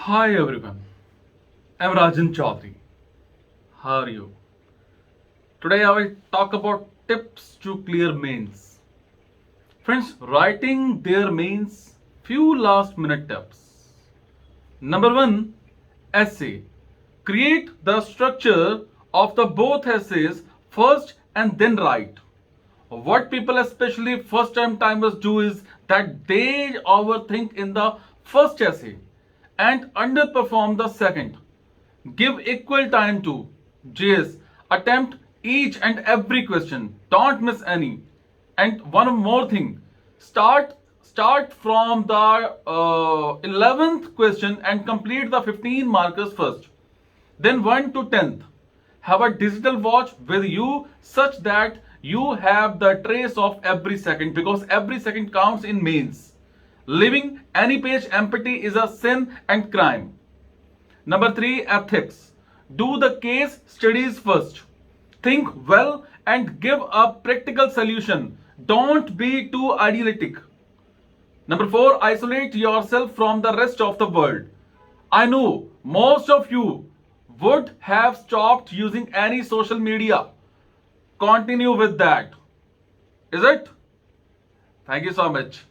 Hi everyone, I'm Rajan Chaudhary. How are you? Today I will talk about tips to clear mains. Friends, writing their mains, few last minute tips. Number one, essay. Create the structure of the both essays first and then write. What people, especially first time timers, do is that they overthink in the first essay and underperform the second. Give equal time to JS. Attempt each and every question. Don't miss any. And one more thing. Start from the 11th question and complete the 15 markers first. Then 1 to 10th. Have a digital watch with you such that you have the trace of every second because every second counts in mains. Leaving any page empty is a sin and crime. Number three, ethics. Do the case studies first. Think well and give a practical solution. Don't be too idealistic. Number four, isolate yourself from the rest of the world. I know most of you would have stopped using any social media. Continue with that. Is it? Thank you so much.